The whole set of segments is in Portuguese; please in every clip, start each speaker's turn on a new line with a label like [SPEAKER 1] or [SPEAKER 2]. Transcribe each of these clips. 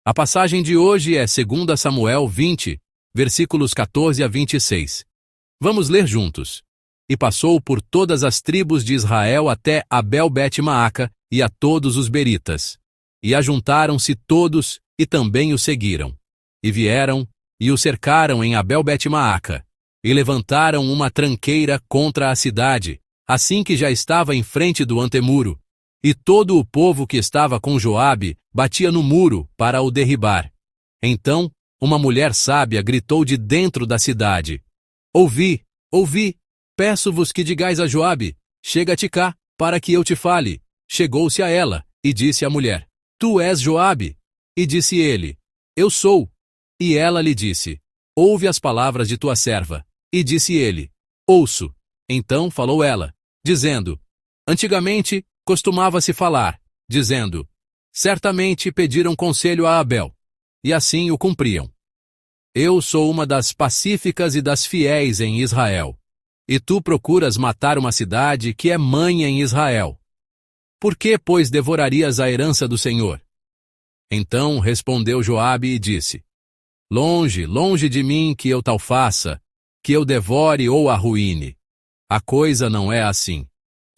[SPEAKER 1] A passagem de hoje é 2 Samuel 20, versículos 14 a 26. Vamos ler juntos. E passou por todas as tribos de Israel até Abel-Bet-Maaca e a todos os beritas. E ajuntaram-se todos e também o seguiram. E vieram e o cercaram em Abel-Bet-Maaca. E levantaram uma tranqueira contra a cidade, assim que já estava em frente do antemuro. E todo o povo que estava com Joabe batia no muro para o derribar. Então, uma mulher sábia gritou de dentro da cidade: Ouvi, ouvi, peço-vos que digais a Joabe, chega-te cá, para que eu te fale. Chegou-se a ela, e disse à mulher: Tu és Joabe? E disse ele: Eu sou. E ela lhe disse: Ouve as palavras de tua serva. E disse ele: Ouço. Então falou ela, dizendo: Antigamente costumava-se falar, dizendo: Certamente pediram conselho a Abel, e assim o cumpriam. Eu sou uma das pacíficas e das fiéis em Israel, e tu procuras matar uma cidade que é mãe em Israel. Por que, pois, devorarias a herança do Senhor? Então respondeu Joabe e disse: Longe, longe de mim que eu tal faça, que eu devore ou arruíne. A coisa não é assim.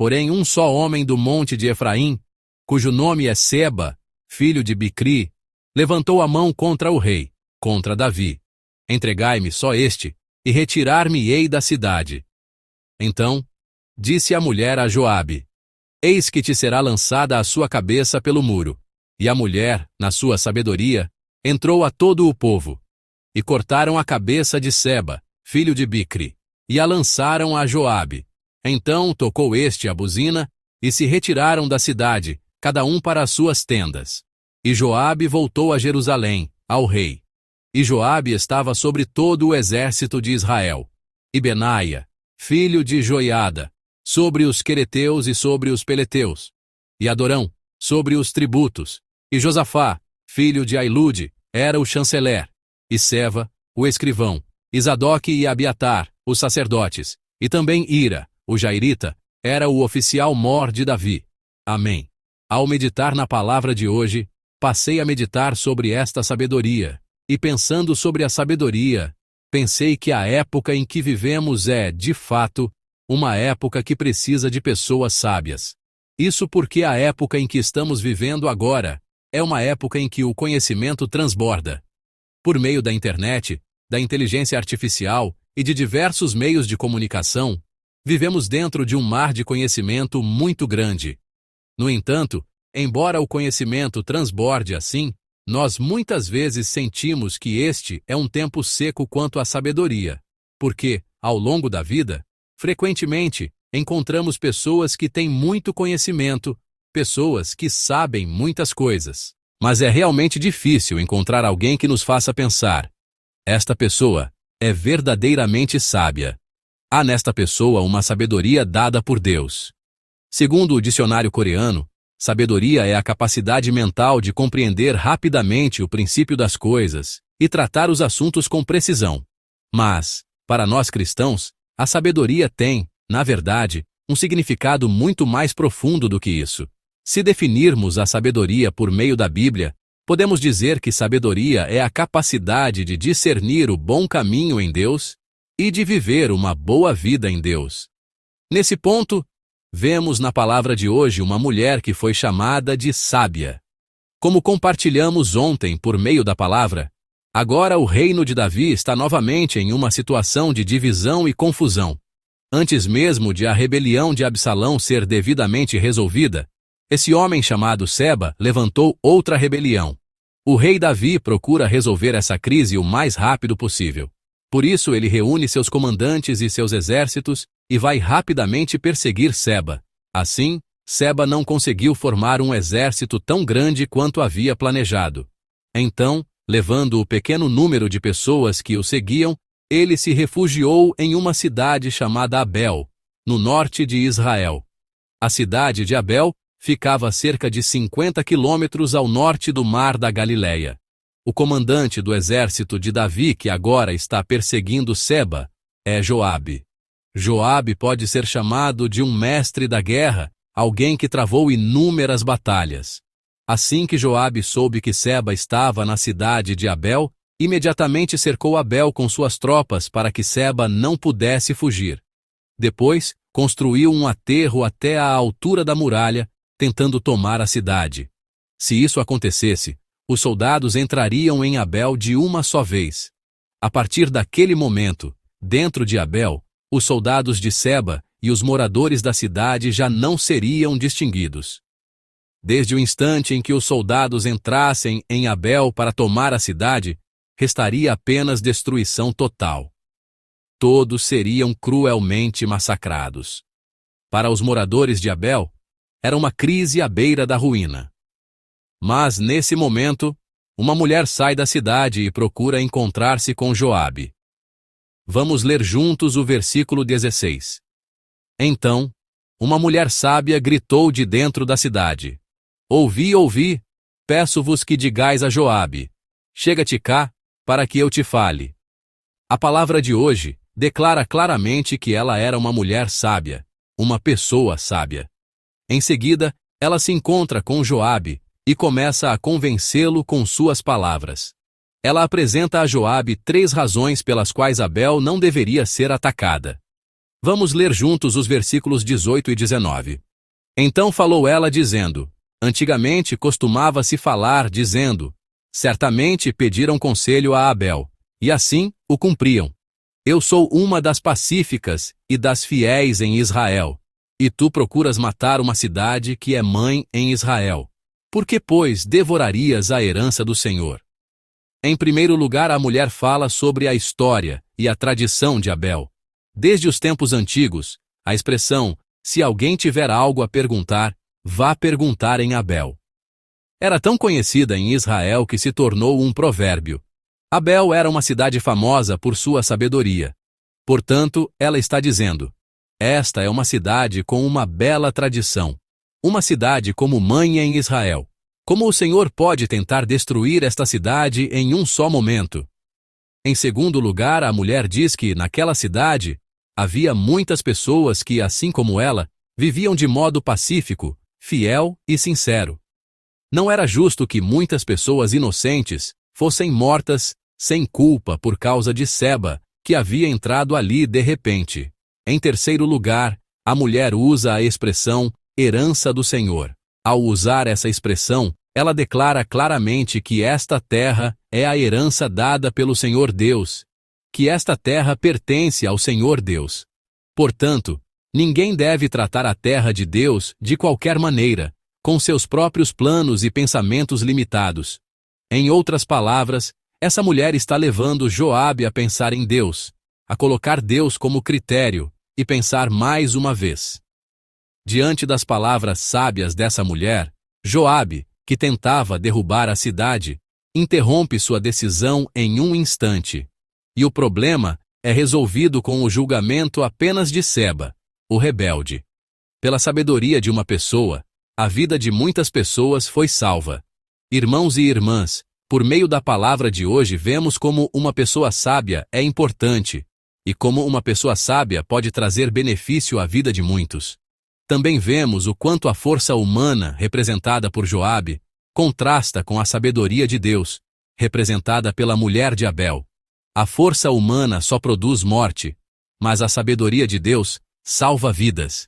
[SPEAKER 1] Porém um só homem do monte de Efraim, cujo nome é Seba, filho de Bicri, levantou a mão contra o rei, contra Davi. Entregai-me só este, e retirar-me-ei da cidade. Então disse a mulher a Joabe: Eis que te será lançada a sua cabeça pelo muro. E a mulher, na sua sabedoria, entrou a todo o povo. E cortaram a cabeça de Seba, filho de Bicri, e a lançaram a Joabe. Então tocou este a buzina, e se retiraram da cidade, cada um para as suas tendas. E Joabe voltou a Jerusalém, ao rei. E Joabe estava sobre todo o exército de Israel. E Benaia, filho de Joiada, sobre os quereteus e sobre os peleteus. E Adorão, sobre os tributos. E Josafá, filho de Ailude, era o chanceler. E Seva, o escrivão. E Zadoque e Abiatar, os sacerdotes. E também Ira, o jairita, era o oficial mor de Davi. Amém. Ao meditar na palavra de hoje, passei a meditar sobre esta sabedoria. E pensando sobre a sabedoria, pensei que a época em que vivemos é, de fato, uma época que precisa de pessoas sábias. Isso porque a época em que estamos vivendo agora é uma época em que o conhecimento transborda. Por meio da internet, da inteligência artificial e de diversos meios de comunicação, vivemos dentro de um mar de conhecimento muito grande. No entanto, embora o conhecimento transborde assim, nós muitas vezes sentimos que este é um tempo seco quanto à sabedoria, porque, ao longo da vida, frequentemente, encontramos pessoas que têm muito conhecimento, pessoas que sabem muitas coisas. Mas é realmente difícil encontrar alguém que nos faça pensar: esta pessoa é verdadeiramente sábia. Há nesta pessoa uma sabedoria dada por Deus. Segundo o dicionário coreano, sabedoria é a capacidade mental de compreender rapidamente o princípio das coisas e tratar os assuntos com precisão. Mas, para nós cristãos, a sabedoria tem, na verdade, um significado muito mais profundo do que isso. Se definirmos a sabedoria por meio da Bíblia, podemos dizer que sabedoria é a capacidade de discernir o bom caminho em Deus e de viver uma boa vida em Deus. Nesse ponto, vemos na palavra de hoje uma mulher que foi chamada de sábia. Como compartilhamos ontem por meio da palavra, agora o reino de Davi está novamente em uma situação de divisão e confusão. Antes mesmo de a rebelião de Absalão ser devidamente resolvida, esse homem chamado Seba levantou outra rebelião. O rei Davi procura resolver essa crise o mais rápido possível. Por isso ele reúne seus comandantes e seus exércitos e vai rapidamente perseguir Seba. Assim, Seba não conseguiu formar um exército tão grande quanto havia planejado. Então, levando o pequeno número de pessoas que o seguiam, ele se refugiou em uma cidade chamada Abel, no norte de Israel. A cidade de Abel ficava a cerca de 50 quilômetros ao norte do Mar da Galileia. O comandante do exército de Davi, que agora está perseguindo Seba, é Joabe. Joabe pode ser chamado de um mestre da guerra, alguém que travou inúmeras batalhas. Assim que Joabe soube que Seba estava na cidade de Abel, imediatamente cercou Abel com suas tropas para que Seba não pudesse fugir. Depois, construiu um aterro até a altura da muralha, tentando tomar a cidade. Se isso acontecesse, os soldados entrariam em Abel de uma só vez. A partir daquele momento, dentro de Abel, os soldados de Seba e os moradores da cidade já não seriam distinguidos. Desde o instante em que os soldados entrassem em Abel para tomar a cidade, restaria apenas destruição total. Todos seriam cruelmente massacrados. Para os moradores de Abel, era uma crise à beira da ruína. Mas, nesse momento, uma mulher sai da cidade e procura encontrar-se com Joabe. Vamos ler juntos o versículo 16. Então, uma mulher sábia gritou de dentro da cidade: Ouvi, ouvi, peço-vos que digais a Joabe: chega-te cá, para que eu te fale. A palavra de hoje declara claramente que ela era uma mulher sábia, uma pessoa sábia. Em seguida, ela se encontra com Joabe e começa a convencê-lo com suas palavras. Ela apresenta a Joabe 3 razões pelas quais Abel não deveria ser atacada. Vamos ler juntos os versículos 18 e 19. Então falou ela dizendo: Antigamente costumava-se falar dizendo: Certamente pediram conselho a Abel, e assim o cumpriam. Eu sou uma das pacíficas e das fiéis em Israel, e tu procuras matar uma cidade que é mãe em Israel. Por que, pois, devorarias a herança do Senhor? Em primeiro lugar, a mulher fala sobre a história e a tradição de Abel. Desde os tempos antigos, a expressão, se alguém tiver algo a perguntar, vá perguntar em Abel, era tão conhecida em Israel que se tornou um provérbio. Abel era uma cidade famosa por sua sabedoria. Portanto, ela está dizendo: esta é uma cidade com uma bela tradição. Uma cidade como mãe em Israel. Como o Senhor pode tentar destruir esta cidade em um só momento? Em segundo lugar, a mulher diz que, naquela cidade, havia muitas pessoas que, assim como ela, viviam de modo pacífico, fiel e sincero. Não era justo que muitas pessoas inocentes fossem mortas sem culpa por causa de Seba, que havia entrado ali de repente. Em terceiro lugar, a mulher usa a expressão herança do Senhor. Ao usar essa expressão, ela declara claramente que esta terra é a herança dada pelo Senhor Deus, que esta terra pertence ao Senhor Deus. Portanto, ninguém deve tratar a terra de Deus de qualquer maneira, com seus próprios planos e pensamentos limitados. Em outras palavras, essa mulher está levando Joabe a pensar em Deus, a colocar Deus como critério e pensar mais uma vez. Diante das palavras sábias dessa mulher, Joabe, que tentava derrubar a cidade, interrompe sua decisão em um instante. E o problema é resolvido com o julgamento apenas de Seba, o rebelde. Pela sabedoria de uma pessoa, a vida de muitas pessoas foi salva. Irmãos e irmãs, por meio da palavra de hoje vemos como uma pessoa sábia é importante, e como uma pessoa sábia pode trazer benefício à vida de muitos. Também vemos o quanto a força humana, representada por Joabe, contrasta com a sabedoria de Deus, representada pela mulher de Abel. A força humana só produz morte, mas a sabedoria de Deus salva vidas.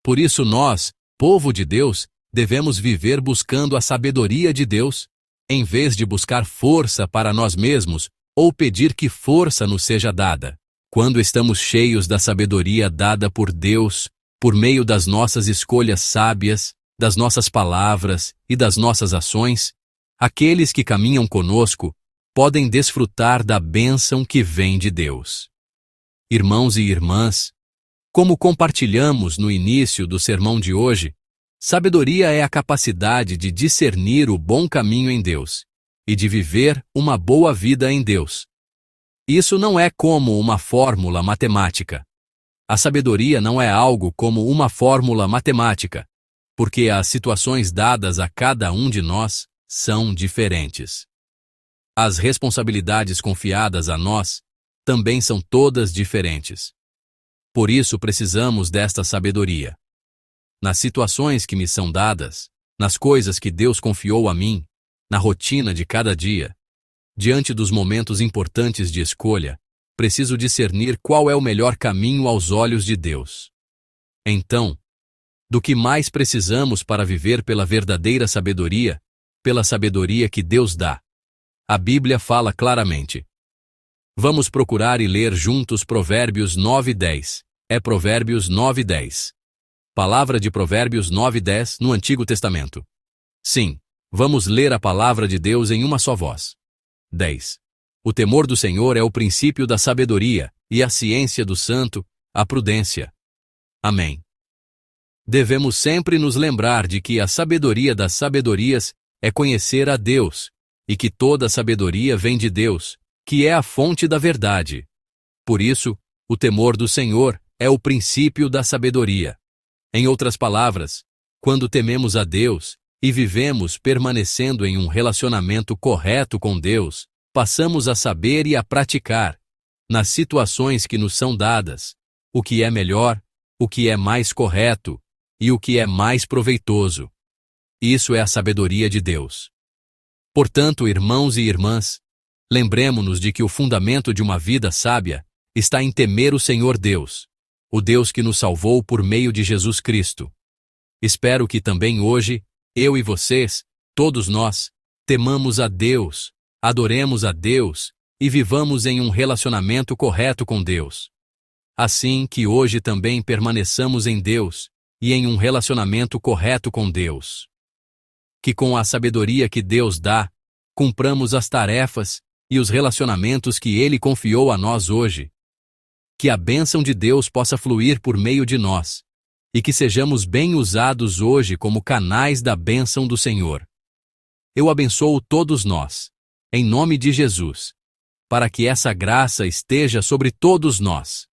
[SPEAKER 1] Por isso nós, povo de Deus, devemos viver buscando a sabedoria de Deus, em vez de buscar força para nós mesmos ou pedir que força nos seja dada. Quando estamos cheios da sabedoria dada por Deus, por meio das nossas escolhas sábias, das nossas palavras e das nossas ações, aqueles que caminham conosco podem desfrutar da bênção que vem de Deus. Irmãos e irmãs, como compartilhamos no início do sermão de hoje, sabedoria é a capacidade de discernir o bom caminho em Deus e de viver uma boa vida em Deus. Isso não é como uma fórmula matemática. A sabedoria não é algo como uma fórmula matemática, porque as situações dadas a cada um de nós são diferentes. As responsabilidades confiadas a nós também são todas diferentes. Por isso precisamos desta sabedoria. Nas situações que me são dadas, nas coisas que Deus confiou a mim, na rotina de cada dia. Diante dos momentos importantes de escolha, preciso discernir qual é o melhor caminho aos olhos de Deus. Então, do que mais precisamos para viver pela verdadeira sabedoria, pela sabedoria que Deus dá? A Bíblia fala claramente. Vamos procurar e ler juntos Provérbios 9:10. É Provérbios 9:10. Palavra de Provérbios 9:10 no Antigo Testamento. Sim, vamos ler a palavra de Deus em uma só voz. 10. O temor do Senhor é o princípio da sabedoria, e a ciência do santo, a prudência. Amém. Devemos sempre nos lembrar de que a sabedoria das sabedorias é conhecer a Deus, e que toda sabedoria vem de Deus, que é a fonte da verdade. Por isso, o temor do Senhor é o princípio da sabedoria. Em outras palavras, quando tememos a Deus e vivemos permanecendo em um relacionamento correto com Deus, passamos a saber e a praticar, nas situações que nos são dadas, o que é melhor, o que é mais correto e o que é mais proveitoso. Isso é a sabedoria de Deus. Portanto, irmãos e irmãs, lembremo-nos de que o fundamento de uma vida sábia está em temer o Senhor Deus, o Deus que nos salvou por meio de Jesus Cristo. Espero que também hoje, eu e vocês, todos nós, temamos a Deus, adoremos a Deus e vivamos em um relacionamento correto com Deus. Assim que hoje também permaneçamos em Deus e em um relacionamento correto com Deus. Que com a sabedoria que Deus dá, cumpramos as tarefas e os relacionamentos que Ele confiou a nós hoje. Que a bênção de Deus possa fluir por meio de nós, e que sejamos bem usados hoje como canais da bênção do Senhor. Eu abençoo todos nós, em nome de Jesus, para que essa graça esteja sobre todos nós.